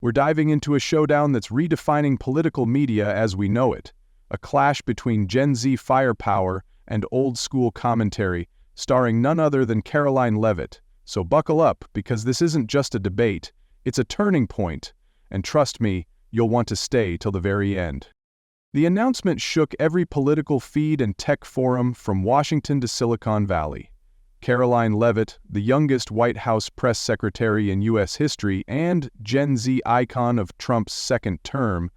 We're diving into a showdown that's redefining political media as we know it, a clash between Gen Z firepower and old-school commentary, starring none other than Caroline Leavitt. So buckle up, because this isn't just a debate, it's a turning point, and trust me, you'll want to stay till the very end. The announcement shook every political feed and tech forum from Washington to Silicon Valley. Caroline Leavitt, the youngest White House press secretary in U.S. history and Gen Z icon of Trump's second term,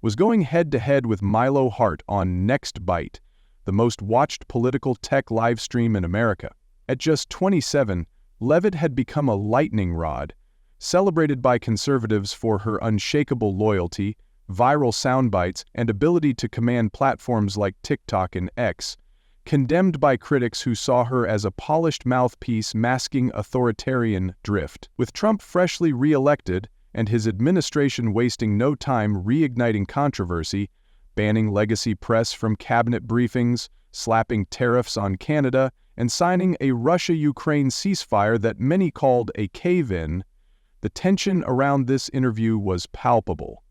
was going head-to-head with Milo Hart on NextByte, the most watched political tech livestream in America. At just 27, Leavitt had become a lightning rod, celebrated by conservatives for her unshakable loyalty, viral soundbites, and ability to command platforms like TikTok and X, condemned by critics who saw her as a polished mouthpiece masking authoritarian drift. With Trump freshly re-elected and his administration wasting no time reigniting controversy, banning legacy press from cabinet briefings, slapping tariffs on Canada, and signing a Russia-Ukraine ceasefire that many called a cave-in, the tension around this interview was palpable.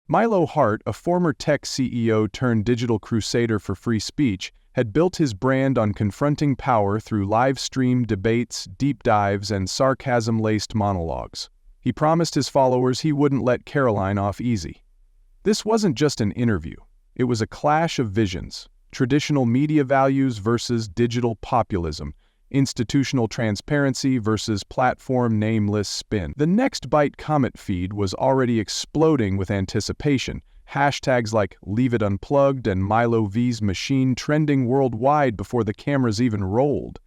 Milo Hart, a former tech CEO turned digital crusader for free speech, had built his brand on confronting power through live-stream debates, deep dives, and sarcasm-laced monologues. He promised his followers he wouldn't let Caroline off easy. This wasn't just an interview. It was a clash of visions: traditional media values versus digital populism, institutional transparency versus platform nameless spin. The NextByte comment feed was already exploding with anticipation, hashtags like Leave It Unplugged and Milo V's Machine trending worldwide before the cameras even rolled.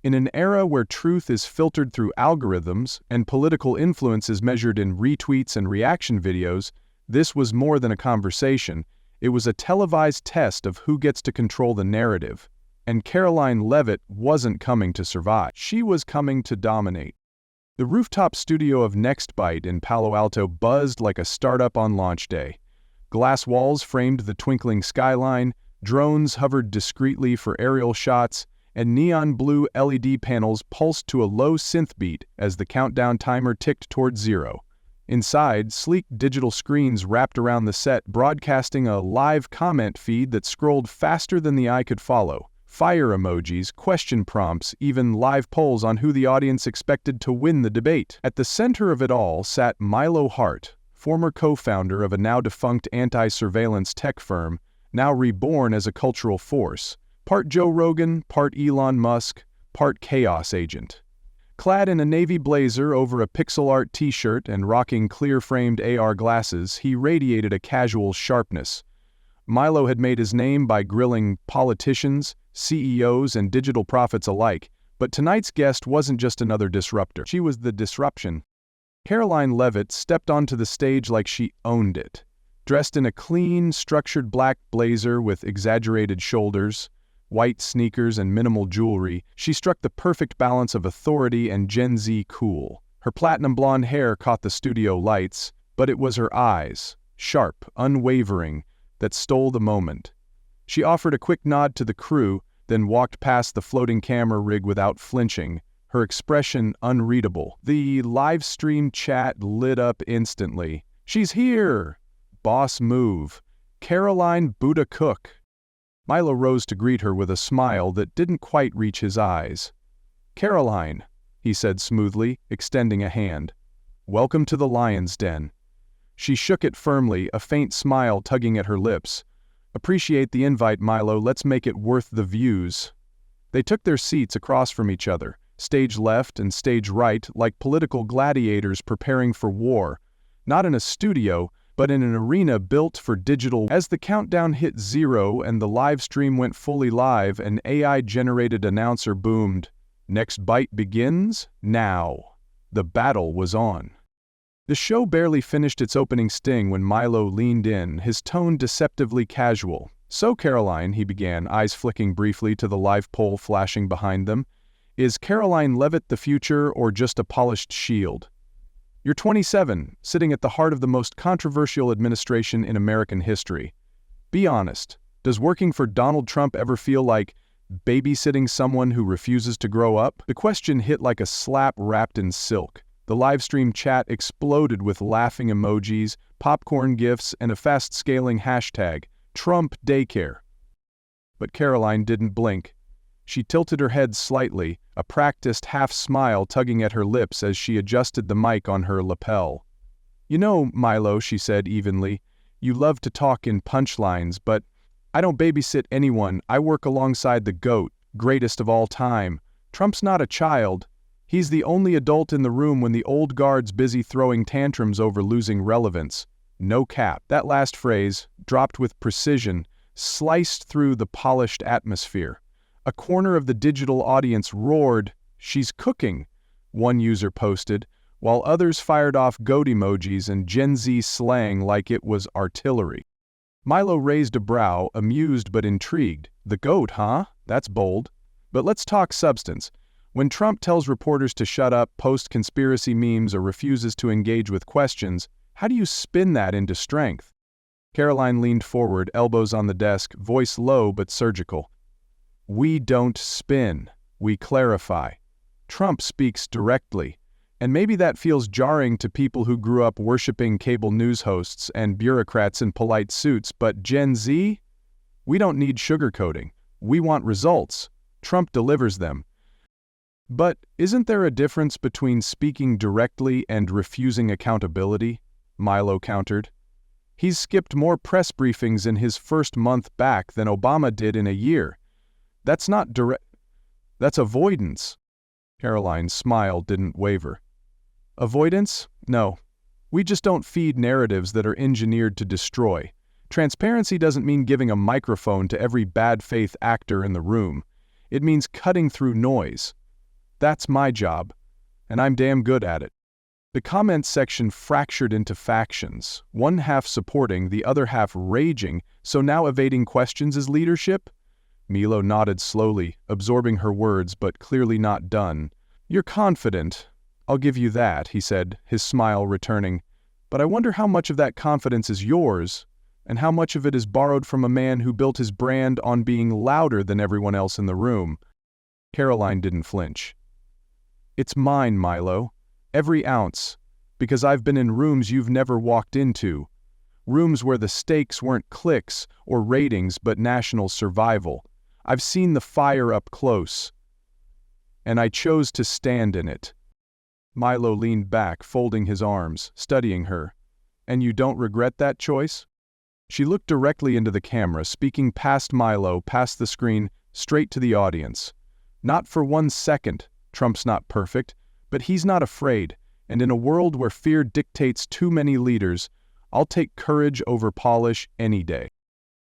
In an era where truth is filtered through algorithms and political influence is measured in retweets and reaction videos, this was more than a conversation. It was a televised test of who gets to control the narrative. And Caroline Leavitt wasn't coming to survive. She was coming to dominate. The rooftop studio of NextByte in Palo Alto buzzed like a startup on launch day. Glass walls framed the twinkling skyline, drones hovered discreetly for aerial shots, and neon blue LED panels pulsed to a low synth beat as the countdown timer ticked toward zero. Inside, sleek digital screens wrapped around the set, broadcasting a live comment feed that scrolled faster than the eye could follow. Fire emojis, question prompts, even live polls on who the audience expected to win the debate. At the center of it all sat Milo Hart, former co-founder of a now-defunct anti-surveillance tech firm, now reborn as a cultural force. Part Joe Rogan, part Elon Musk, part chaos agent. Clad in a navy blazer over a pixel art t-shirt and rocking clear-framed AR glasses, he radiated a casual sharpness. Milo had made his name by grilling politicians, CEOs, and digital prophets alike, but tonight's guest wasn't just another disruptor. She was the disruption. Caroline Leavitt stepped onto the stage like she owned it. Dressed in a clean, structured black blazer with exaggerated shoulders, white sneakers, and minimal jewelry, she struck the perfect balance of authority and Gen Z cool. Her platinum blonde hair caught the studio lights, but it was her eyes, sharp, unwavering, that stole the moment. She offered a quick nod to the crew, then walked past the floating camera rig without flinching, her expression unreadable. The live stream chat lit up instantly. "She's here! Boss move. Caroline Buddha Cook." Milo rose to greet her with a smile that didn't quite reach his eyes. "Caroline," he said smoothly, extending a hand. "Welcome to the Lion's Den." She shook it firmly, a faint smile tugging at her lips. "Appreciate the invite, Milo. Let's make it worth the views." They took their seats across from each other, stage left and stage right, like political gladiators preparing for war, not in a studio, but in an arena built for digital. As the countdown hit zero and the live stream went fully live, an AI-generated announcer boomed, "NextByte begins now." The battle was on. The show barely finished its opening sting when Milo leaned in, his tone deceptively casual. "So, Caroline," he began, eyes flicking briefly to the live poll flashing behind them, "is Caroline Leavitt the future or just a polished shield? You're 27, sitting at the heart of the most controversial administration in American history. Be honest, does working for Donald Trump ever feel like babysitting someone who refuses to grow up?" The question hit like a slap wrapped in silk. The livestream chat exploded with laughing emojis, popcorn gifs, and a fast-scaling hashtag, Trump Daycare. But Caroline didn't blink. She tilted her head slightly, a practiced half-smile tugging at her lips as she adjusted the mic on her lapel. "You know, Milo," she said evenly, "you love to talk in punchlines, but I don't babysit anyone. I work alongside the GOAT, greatest of all time. Trump's not a child. He's the only adult in the room when the old guard's busy throwing tantrums over losing relevance. No cap." That last phrase, dropped with precision, sliced through the polished atmosphere. A corner of the digital audience roared, "She's cooking," one user posted, while others fired off goat emojis and Gen Z slang like it was artillery. Milo raised a brow, amused but intrigued. "The GOAT, huh? That's bold. But let's talk substance. When Trump tells reporters to shut up, post conspiracy memes, or refuses to engage with questions, how do you spin that into strength?" Caroline leaned forward, elbows on the desk, voice low but surgical. "We don't spin. We clarify. Trump speaks directly. And maybe that feels jarring to people who grew up worshiping cable news hosts and bureaucrats in polite suits, but Gen Z? We don't need sugarcoating. We want results. Trump delivers them." "But isn't there a difference between speaking directly and refusing accountability?" Milo countered. "He's skipped more press briefings in his first month back than Obama did in a year. That's not direct. That's avoidance." Caroline's smile didn't waver. "Avoidance? No. We just don't feed narratives that are engineered to destroy. Transparency doesn't mean giving a microphone to every bad faith actor in the room. It means cutting through noise. That's my job, and I'm damn good at it." The comments section fractured into factions, one half supporting, the other half raging. "So now evading questions is leadership?" Milo nodded slowly, absorbing her words but clearly not done. "You're confident. I'll give you that," he said, his smile returning. "But I wonder how much of that confidence is yours, and how much of it is borrowed from a man who built his brand on being louder than everyone else in the room." Caroline didn't flinch. "It's mine, Milo. Every ounce. Because I've been in rooms you've never walked into. Rooms where the stakes weren't clicks or ratings but national survival. I've seen the fire up close. And I chose to stand in it." Milo leaned back, folding his arms, studying her. "And you don't regret that choice?" She looked directly into the camera, speaking past Milo, past the screen, straight to the audience. "Not for 1 second. Trump's not perfect, but he's not afraid, and in a world where fear dictates too many leaders, I'll take courage over polish any day."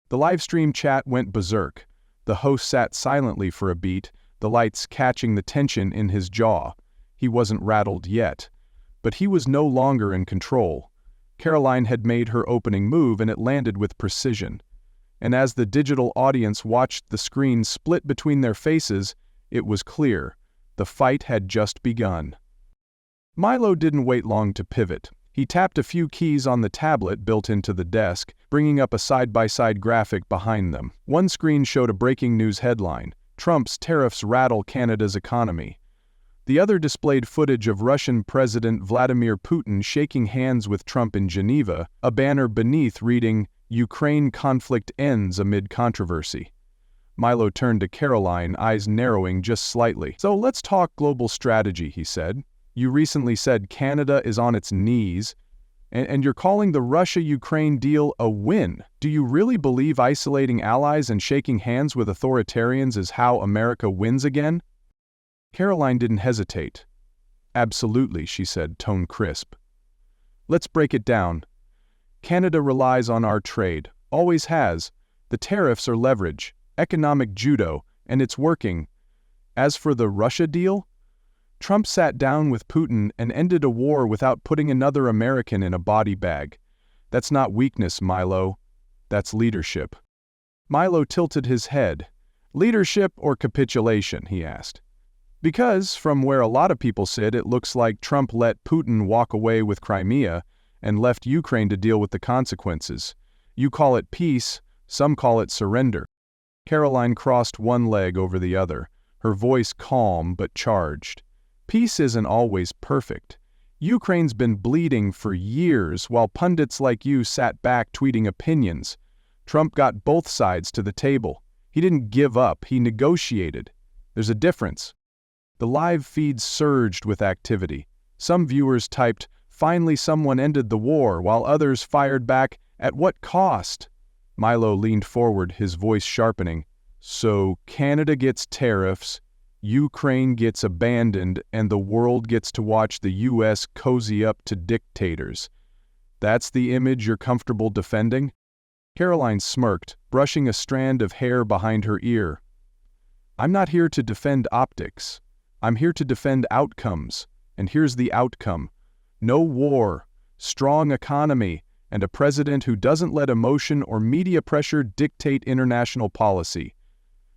The livestream chat went berserk. The host sat silently for a beat, the lights catching the tension in his jaw. He wasn't rattled yet. But he was no longer in control. Caroline had made her opening move and it landed with precision. And as the digital audience watched the screen split between their faces, it was clear. The fight had just begun. Milo didn't wait long to pivot. He tapped a few keys on the tablet built into the desk, bringing up a side-by-side graphic behind them. One screen showed a breaking news headline, "Trump's tariffs rattle Canada's economy." The other displayed footage of Russian President Vladimir Putin shaking hands with Trump in Geneva, a banner beneath reading, "Ukraine conflict ends amid controversy." Milo turned to Caroline, eyes narrowing just slightly. "So let's talk global strategy," he said. "You recently said Canada is on its knees, and you're calling the Russia-Ukraine deal a win. Do you really believe isolating allies and shaking hands with authoritarians is how America wins again?" Caroline didn't hesitate. "Absolutely," she said, tone crisp. "Let's break it down. Canada relies on our trade, always has. The tariffs are leverage, economic judo, and it's working. As for the Russia deal, Trump sat down with Putin and ended a war without putting another American in a body bag. That's not weakness, Milo. That's leadership." Milo tilted his head. "Leadership or capitulation?" he asked. "Because, from where a lot of people sit, it looks like Trump let Putin walk away with Crimea and left Ukraine to deal with the consequences. You call it peace, some call it surrender." Caroline crossed one leg over the other, her voice calm but charged. "Peace isn't always perfect. Ukraine's been bleeding for years while pundits like you sat back tweeting opinions. Trump got both sides to the table. He didn't give up, he negotiated. There's a difference. The live feed surged with activity. Some viewers typed, "Finally someone ended the war," while others fired back, "At what cost?" Milo leaned forward, his voice sharpening. "So Canada gets tariffs, Ukraine gets abandoned, and the world gets to watch the US cozy up to dictators. That's the image you're comfortable defending?" Caroline smirked, brushing a strand of hair behind her ear. "I'm not here to defend optics. I'm here to defend outcomes. And here's the outcome. No war, strong economy, and a president who doesn't let emotion or media pressure dictate international policy.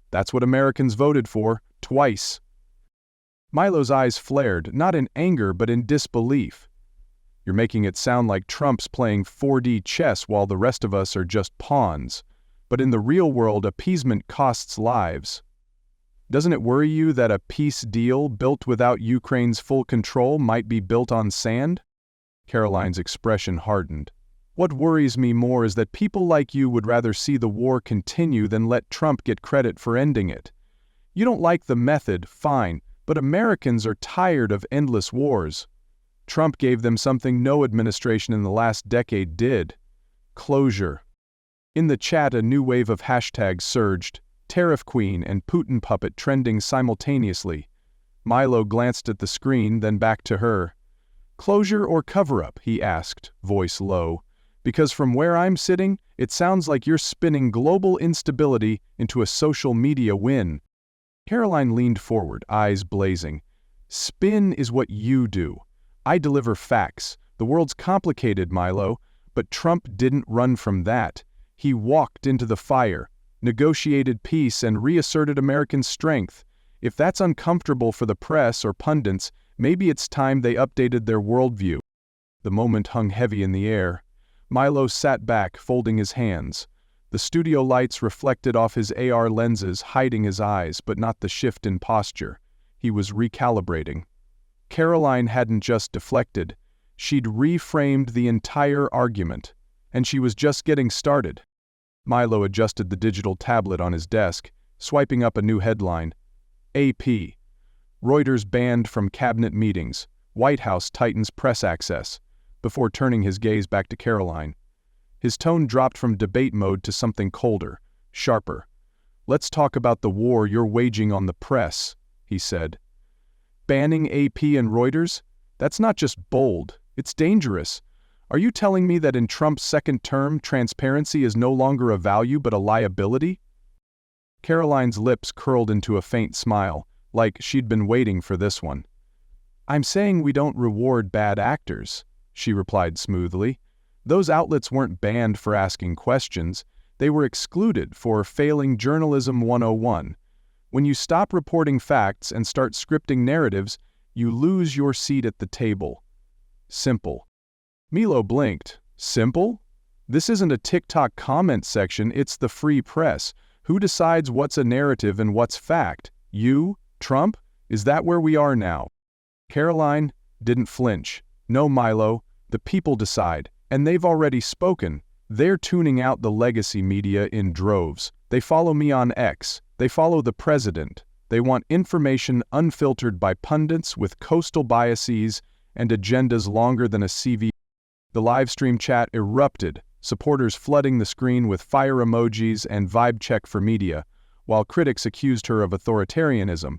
That's what Americans voted for, twice." Milo's eyes flared, not in anger but in disbelief. "You're making it sound like Trump's playing 4D chess while the rest of us are just pawns. But in the real world, appeasement costs lives. Doesn't it worry you that a peace deal built without Ukraine's full control might be built on sand?" Caroline's expression hardened. "What worries me more is that people like you would rather see the war continue than let Trump get credit for ending it. You don't like the method, fine, but Americans are tired of endless wars. Trump gave them something no administration in the last decade did: closure." In the chat, a new wave of hashtags surged, Tariff Queen and Putin Puppet trending simultaneously. Milo glanced at the screen, then back to her. "Closure or cover-up?" he asked, voice low. "Because from where I'm sitting, it sounds like you're spinning global instability into a social media win." Caroline leaned forward, eyes blazing. "Spin is what you do. I deliver facts. The world's complicated, Milo, but Trump didn't run from that. He walked into the fire, negotiated peace, and reasserted American strength. If that's uncomfortable for the press or pundits, maybe it's time they updated their worldview." The moment hung heavy in the air. Milo sat back, folding his hands. The studio lights reflected off his AR lenses, hiding his eyes, but not the shift in posture. He was recalibrating. Caroline hadn't just deflected. She'd reframed the entire argument. And she was just getting started. Milo adjusted the digital tablet on his desk, swiping up a new headline. AP. Reuters banned from cabinet meetings. White House tightens press access. Before turning his gaze back to Caroline. His tone dropped from debate mode to something colder, sharper. "Let's talk about the war you're waging on the press," he said. "Banning AP and Reuters? That's not just bold, it's dangerous. Are you telling me that in Trump's second term, transparency is no longer a value but a liability?" Caroline's lips curled into a faint smile, like she'd been waiting for this one. "I'm saying we don't reward bad actors," she replied smoothly. "Those outlets weren't banned for asking questions. They were excluded for failing journalism 101. When you stop reporting facts and start scripting narratives, you lose your seat at the table. Simple." Milo blinked. "Simple? This isn't a TikTok comment section, it's the free press. Who decides what's a narrative and what's fact? You? Trump? Is that where we are now?" Caroline didn't flinch. "No, Milo, the people decide, and they've already spoken. They're tuning out the legacy media in droves. They follow me on X. They follow the president. They want information unfiltered by pundits with coastal biases and agendas longer than a CV." The livestream chat erupted, supporters flooding the screen with fire emojis and vibe check for media, while critics accused her of authoritarianism.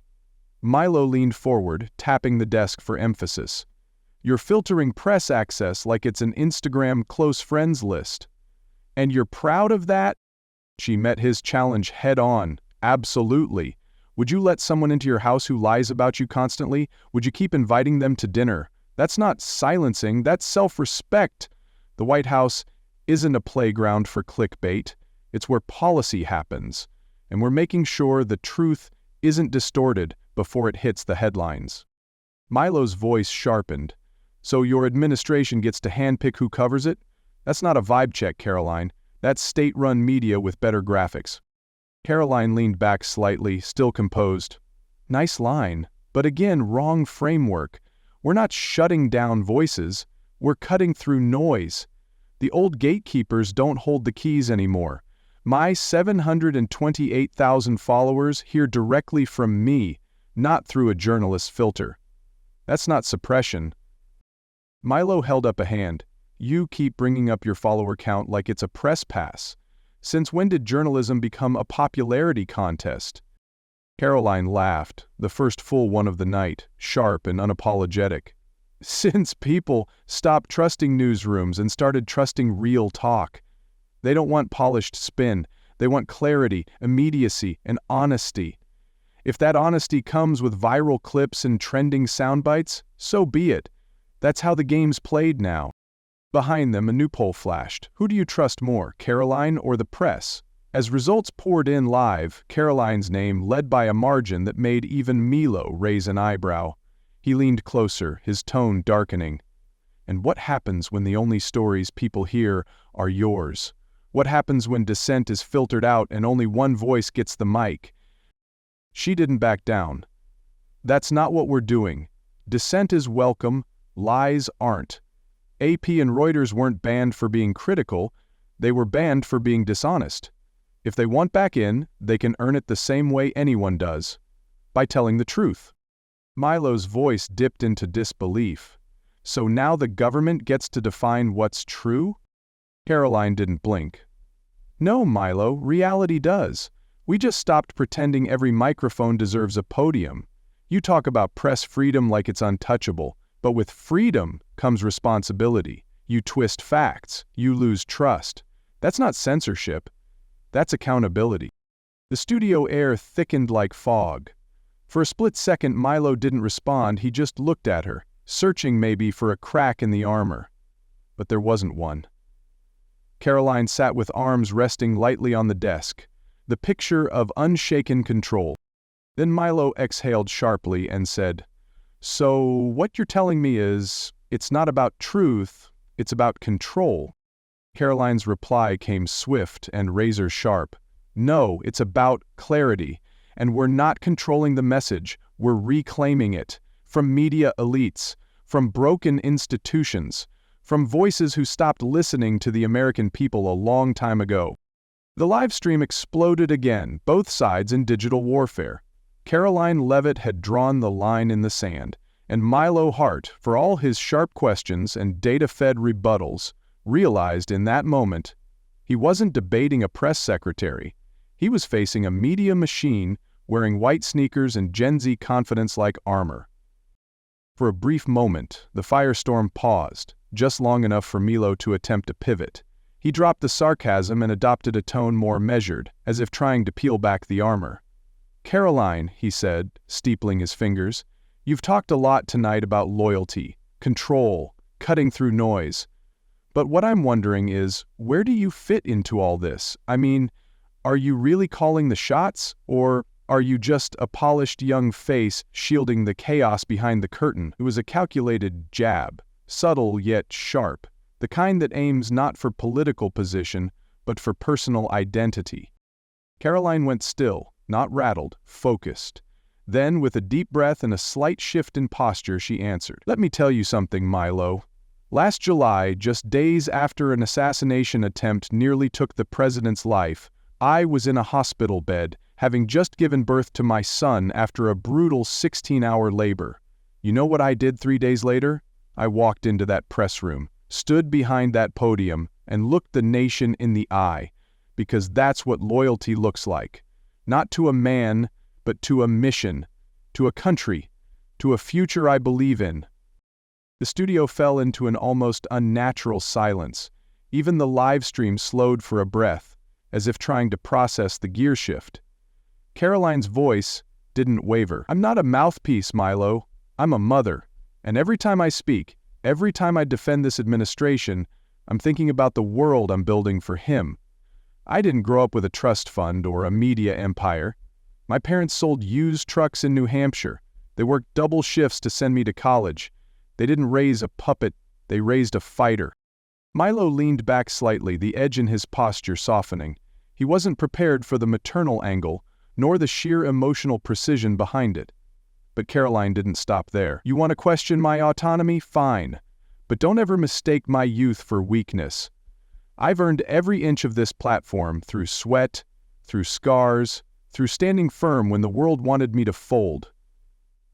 Milo leaned forward, tapping the desk for emphasis. "You're filtering press access like it's an Instagram close friends list. And you're proud of that?" She met his challenge head-on. "Absolutely. Would you let someone into your house who lies about you constantly? Would you keep inviting them to dinner? That's not silencing, that's self-respect. The White House isn't a playground for clickbait. It's where policy happens. And we're making sure the truth isn't distorted before it hits the headlines." Milo's voice sharpened. "So your administration gets to handpick who covers it? That's not a vibe check, Caroline. That's state-run media with better graphics." Caroline leaned back slightly, still composed. "Nice line, but again, wrong framework. We're not shutting down voices, we're cutting through noise. The old gatekeepers don't hold the keys anymore. My 728,000 followers hear directly from me, not through a journalist's filter. That's not suppression. Milo held up a hand. You keep bringing up your follower count like it's a press pass. Since when did journalism become a popularity contest? Caroline laughed, the first full one of the night, sharp and unapologetic. Since people stopped trusting newsrooms and started trusting real talk. They don't want polished spin. They want clarity, immediacy, and honesty. If that honesty comes with viral clips and trending soundbites, so be it. That's how the game's played now. Behind them, a new poll flashed. Who do you trust more, Caroline or the press? As results poured in live, Caroline's name led by a margin that made even Milo raise an eyebrow. He leaned closer, his tone darkening. And what happens when the only stories people hear are yours? What happens when dissent is filtered out and only one voice gets the mic? She didn't back down. That's not what we're doing. Dissent is welcome, lies aren't. AP and Reuters weren't banned for being critical, they were banned for being dishonest. If they want back in, they can earn it the same way anyone does, by telling the truth. Milo's voice dipped into disbelief. So now the government gets to define what's true? Caroline didn't blink. No, Milo, reality does. We just stopped pretending every microphone deserves a podium. You talk about press freedom like it's untouchable, but with freedom comes responsibility. You twist facts, you lose trust. That's not censorship. That's accountability. The studio air thickened like fog. For a split second, Milo didn't respond, he just looked at her, searching maybe for a crack in the armor. But there wasn't one. Caroline sat with arms resting lightly on the desk, the picture of unshaken control. Then Milo exhaled sharply and said, So what you're telling me is, it's not about truth, it's about control. Caroline's reply came swift and razor-sharp. No, it's about clarity, and we're not controlling the message, we're reclaiming it. From media elites, from broken institutions, from voices who stopped listening to the American people a long time ago. The live stream exploded again, both sides in digital warfare. Caroline Leavitt had drawn the line in the sand, and Milo Hart, for all his sharp questions and data-fed rebuttals, realized in that moment he wasn't debating a press secretary. He was facing a media machine wearing white sneakers and Gen Z confidence-like armor. For a brief moment, the firestorm paused, just long enough for Milo to attempt a pivot. He dropped the sarcasm and adopted a tone more measured, as if trying to peel back the armor. Caroline, he said, steepling his fingers, you've talked a lot tonight about loyalty, control, cutting through noise. But what I'm wondering is, where do you fit into all this? I mean, are you really calling the shots, or are you just a polished young face shielding the chaos behind the curtain? It was a calculated jab, subtle yet sharp, the kind that aims not for political position, but for personal identity. Caroline went still, not rattled, focused. Then, with a deep breath and a slight shift in posture, she answered, Let me tell you something, Milo. Last July, just days after an assassination attempt nearly took the president's life, I was in a hospital bed, having just given birth to my son after a brutal 16-hour labor. You know what I did 3 days later? I walked into that press room, stood behind that podium, and looked the nation in the eye, because that's what loyalty looks like. Not to a man, but to a mission, to a country, to a future I believe in. The studio fell into an almost unnatural silence. Even the live stream slowed for a breath, as if trying to process the gear shift. Caroline's voice didn't waver. I'm not a mouthpiece, Milo. I'm a mother. And every time I speak, every time I defend this administration, I'm thinking about the world I'm building for him. I didn't grow up with a trust fund or a media empire. My parents sold used trucks in New Hampshire. They worked double shifts to send me to college. They didn't raise a puppet, they raised a fighter. Milo leaned back slightly, the edge in his posture softening. He wasn't prepared for the maternal angle, nor the sheer emotional precision behind it. But Caroline didn't stop there. "You want to question my autonomy? Fine. But don't ever mistake my youth for weakness. I've earned every inch of this platform through sweat, through scars, through standing firm when the world wanted me to fold.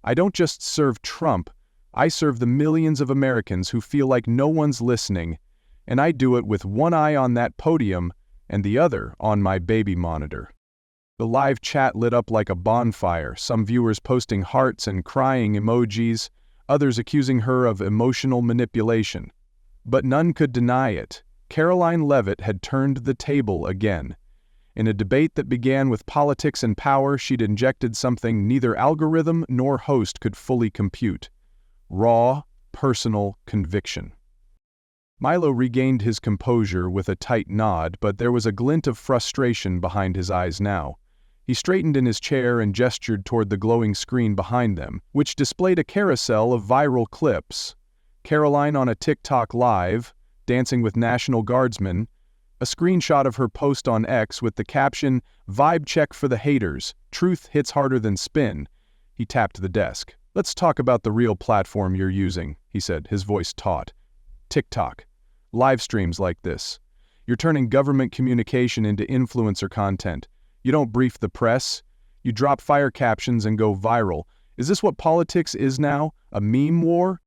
I don't just serve Trump, I serve the millions of Americans who feel like no one's listening, and I do it with one eye on that podium and the other on my baby monitor." The live chat lit up like a bonfire, some viewers posting hearts and crying emojis, others accusing her of emotional manipulation. But none could deny it. Caroline Leavitt had turned the table again. In a debate that began with politics and power, she'd injected something neither algorithm nor host could fully compute: raw, personal conviction. Milo regained his composure with a tight nod, but there was a glint of frustration behind his eyes now. He straightened in his chair and gestured toward the glowing screen behind them, which displayed a carousel of viral clips. Caroline on a TikTok live, dancing with National Guardsmen, a screenshot of her post on X with the caption, "Vibe check for the haters, truth hits harder than spin." He tapped the desk. "Let's talk about the real platform you're using," he said, his voice taut. "TikTok. Live streams like this. You're turning government communication into influencer content. You don't brief the press. You drop fire captions and go viral. Is this what politics is now? A meme war?"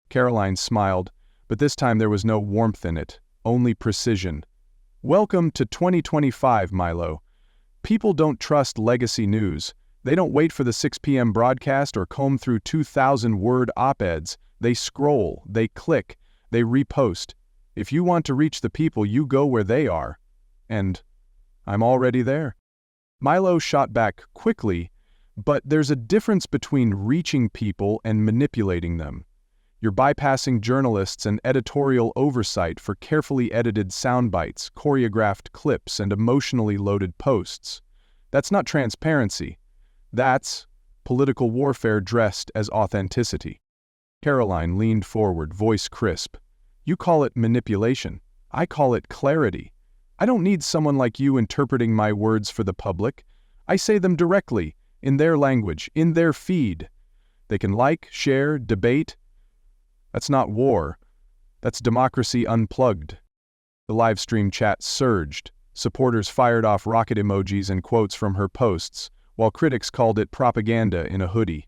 Caroline smiled, but this time there was no warmth in it, only precision. "Welcome to 2025, Milo. People don't trust legacy news. They don't wait for the 6 p.m. broadcast or comb through 2,000-word op-eds. They scroll, they click, they repost. If you want to reach the people, you go where they are. And I'm already there." Milo shot back quickly, "But there's a difference between reaching people and manipulating them. You're bypassing journalists and editorial oversight for carefully edited soundbites, choreographed clips, and emotionally loaded posts. That's not transparency. That's political warfare dressed as authenticity." Caroline leaned forward, voice crisp. "You call it manipulation. I call it clarity. I don't need someone like you interpreting my words for the public. I say them directly, in their language, in their feed. They can like, share, debate. That's not war. That's democracy unplugged." The live stream chat surged. Supporters fired off rocket emojis and quotes from her posts, while critics called it propaganda in a hoodie.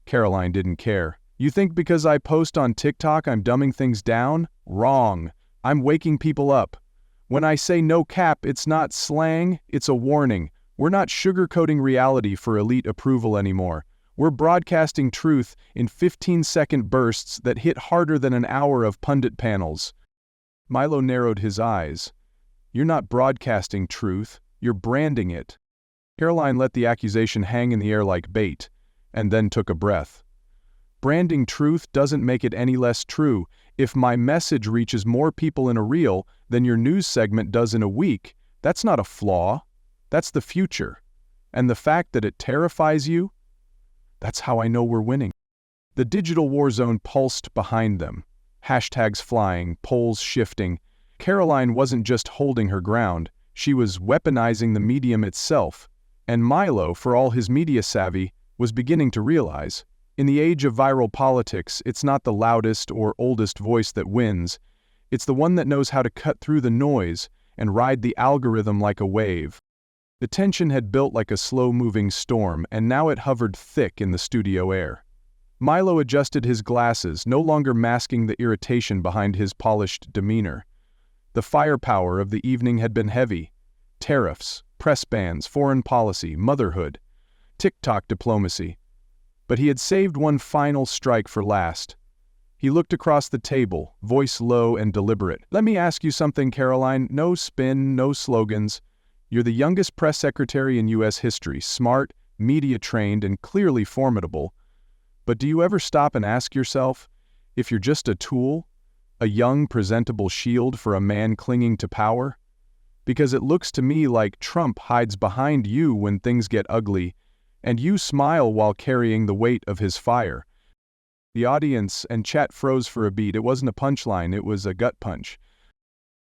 Caroline didn't care. "You think because I post on TikTok I'm dumbing things down? Wrong. I'm waking people up. When I say no cap, it's not slang, it's a warning. We're not sugarcoating reality for elite approval anymore. We're broadcasting truth in 15-second bursts that hit harder than an hour of pundit panels." Milo narrowed his eyes. "You're not broadcasting truth, you're branding it." Caroline let the accusation hang in the air like bait, and then took a breath. "Branding truth doesn't make it any less true. If my message reaches more people in a reel than your news segment does in a week, that's not a flaw. That's the future. And the fact that it terrifies you? That's how I know we're winning." The digital war zone pulsed behind them. Hashtags flying, polls shifting. Caroline wasn't just holding her ground, she was weaponizing the medium itself. And Milo, for all his media savvy, was beginning to realize, in the age of viral politics, it's not the loudest or oldest voice that wins. It's the one that knows how to cut through the noise and ride the algorithm like a wave. The tension had built like a slow-moving storm, and now it hovered thick in the studio air. Milo adjusted his glasses, no longer masking the irritation behind his polished demeanor. The firepower of the evening had been heavy. Tariffs, press bans, foreign policy, motherhood, TikTok diplomacy. But he had saved one final strike for last. He looked across the table, voice low and deliberate. "Let me ask you something, Caroline. No spin, no slogans. You're the youngest press secretary in U.S. history, smart, media-trained, and clearly formidable. But do you ever stop and ask yourself, if you're just a tool, a young, presentable shield for a man clinging to power? Because it looks to me like Trump hides behind you when things get ugly, and you smile while carrying the weight of his fire." The audience and chat froze for a beat. It wasn't a punchline, it was a gut punch.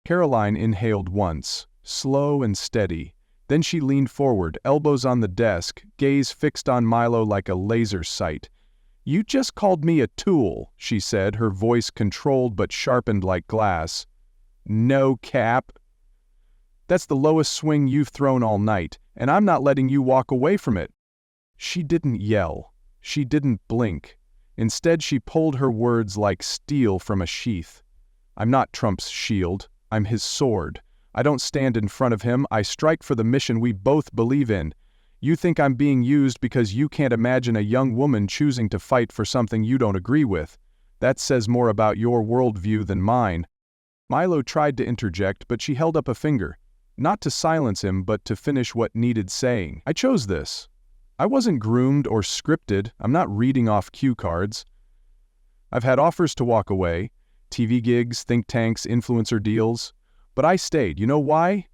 Caroline inhaled once, slow and steady. Then she leaned forward, elbows on the desk, gaze fixed on Milo like a laser sight. "You just called me a tool," she said, her voice controlled but sharpened like glass. "No cap. That's the lowest swing you've thrown all night, and I'm not letting you walk away from it." She didn't yell. She didn't blink. Instead, she pulled her words like steel from a sheath. "I'm not Trump's shield. I'm his sword. I don't stand in front of him. I strike for the mission we both believe in. You think I'm being used because you can't imagine a young woman choosing to fight for something you don't agree with. That says more about your worldview than mine." Milo tried to interject, but she held up a finger. Not to silence him, but to finish what needed saying. "I chose this. I wasn't groomed or scripted. I'm not reading off cue cards. I've had offers to walk away, TV gigs, think tanks, influencer deals. But I stayed. You know why?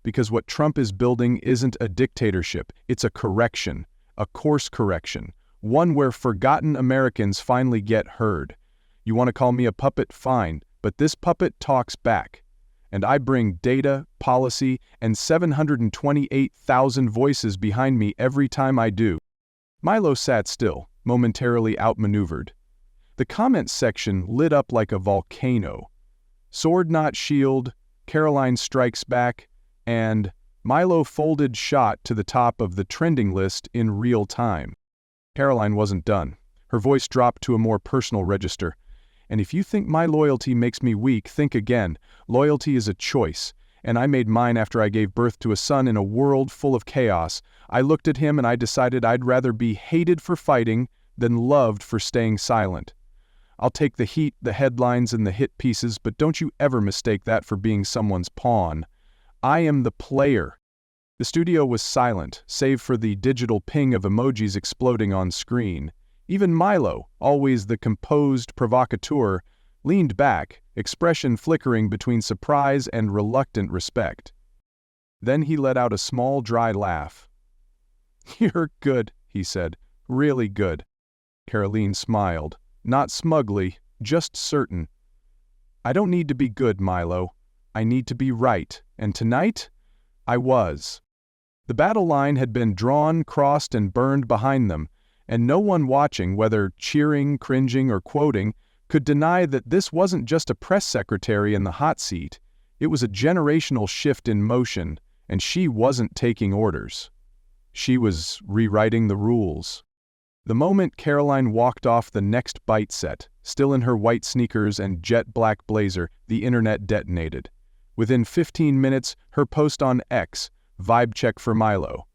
Because what Trump is building isn't a dictatorship. It's a correction, a course correction, one where forgotten Americans finally get heard. You want to call me a puppet? Fine, but this puppet talks back. And I bring data, policy, and 728,000 voices behind me every time I do." Milo sat still, momentarily outmaneuvered. The comments section lit up like a volcano. "Sword not shield," "Caroline strikes back," and "Milo folded shot" to the top of the trending list in real time. Caroline wasn't done. Her voice dropped to a more personal register. "And if you think my loyalty makes me weak, think again. Loyalty is a choice, and I made mine after I gave birth to a son in a world full of chaos. I looked at him and I decided I'd rather be hated for fighting than loved for staying silent. I'll take the heat, the headlines, and the hit pieces, but don't you ever mistake that for being someone's pawn. I am the player." The studio was silent, save for the digital ping of emojis exploding on screen. Even Milo, always the composed provocateur, leaned back, expression flickering between surprise and reluctant respect. Then he let out a small, dry laugh. "You're good," he said. "Really good." Karoline smiled, not smugly, just certain. "I don't need to be good, Milo. I need to be right, and tonight, I was." The battle line had been drawn, crossed, and burned behind them, and no one watching, whether cheering, cringing, or quoting, could deny that this wasn't just a press secretary in the hot seat. It was a generational shift in motion, and she wasn't taking orders. She was rewriting the rules. The moment Caroline walked off the NextByte set, still in her white sneakers and jet black blazer, the internet detonated. Within 15 minutes, her post on X, "Vibe check for Milo.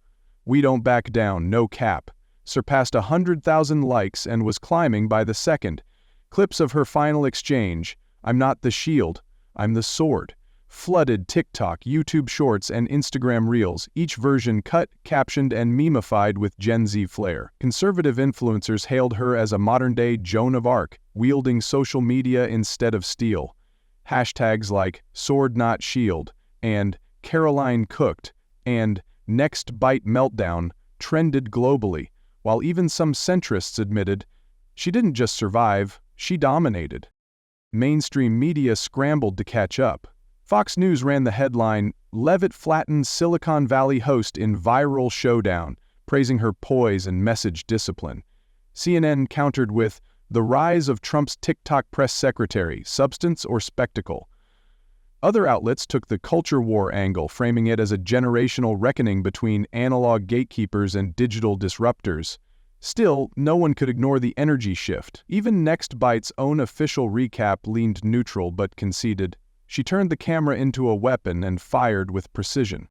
We don't back down, no cap," surpassed 100,000 likes and was climbing by the second. Clips of her final exchange, "I'm not the shield, I'm the sword," flooded TikTok, YouTube Shorts, and Instagram Reels, each version cut, captioned, and memified with Gen Z flair. Conservative influencers hailed her as a modern-day Joan of Arc, wielding social media instead of steel. Hashtags like "sword not shield" and "Caroline cooked" and "NextByte meltdown" trended globally, while even some centrists admitted, she didn't just survive, she dominated. Mainstream media scrambled to catch up. Fox News ran the headline, "Leavitt flattens Silicon Valley host in viral showdown," praising her poise and message discipline. CNN countered with, "The rise of Trump's TikTok press secretary, substance or spectacle?" Other outlets took the culture war angle, framing it as a generational reckoning between analog gatekeepers and digital disruptors. Still, no one could ignore the energy shift. Even NextByte's own official recap leaned neutral but conceded. She turned the camera into a weapon and fired with precision.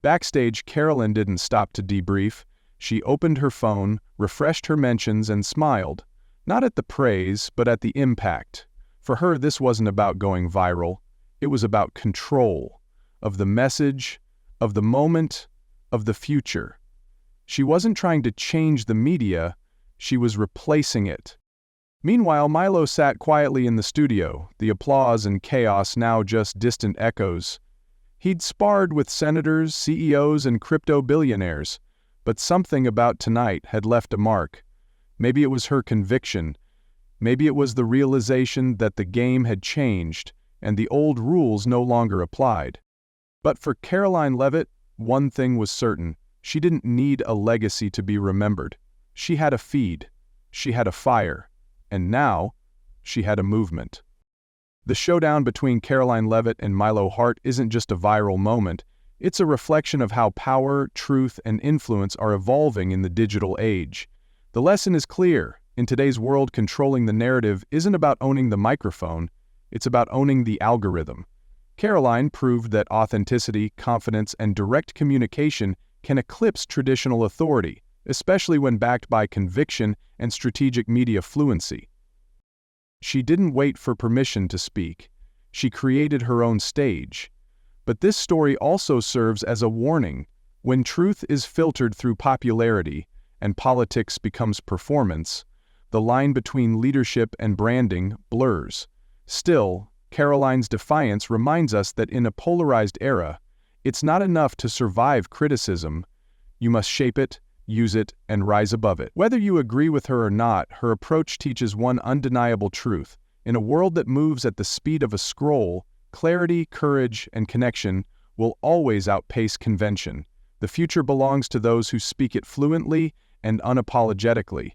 Backstage, Caroline didn't stop to debrief. She opened her phone, refreshed her mentions, and smiled. Not at the praise, but at the impact. For her, this wasn't about going viral. It was about control, of the message, of the moment, of the future. She wasn't trying to change the media, she was replacing it. Meanwhile, Milo sat quietly in the studio, the applause and chaos now just distant echoes. He'd sparred with senators, CEOs, and crypto billionaires, but something about tonight had left a mark. Maybe it was her conviction. Maybe it was the realization that the game had changed, and the old rules no longer applied. But for Caroline Leavitt, one thing was certain. She didn't need a legacy to be remembered. She had a feed. she had a fire, and now she had a movement. The showdown between Caroline Leavitt and Milo Hart isn't just a viral moment, it's a reflection of how power, truth, and influence are evolving in the digital age. The lesson is clear. In today's world, controlling the narrative isn't about owning the microphone, it's about owning the algorithm. Caroline proved that authenticity, confidence, and direct communication can eclipse traditional authority, especially when backed by conviction and strategic media fluency. She didn't wait for permission to speak. She created her own stage. But this story also serves as a warning. When truth is filtered through popularity and politics becomes performance, the line between leadership and branding blurs. Still, Caroline's defiance reminds us that in a polarized era, it's not enough to survive criticism. You must shape it, use it, and rise above it. Whether you agree with her or not, her approach teaches one undeniable truth. In a world that moves at the speed of a scroll, clarity, courage, and connection will always outpace convention. The future belongs to those who speak it fluently and unapologetically.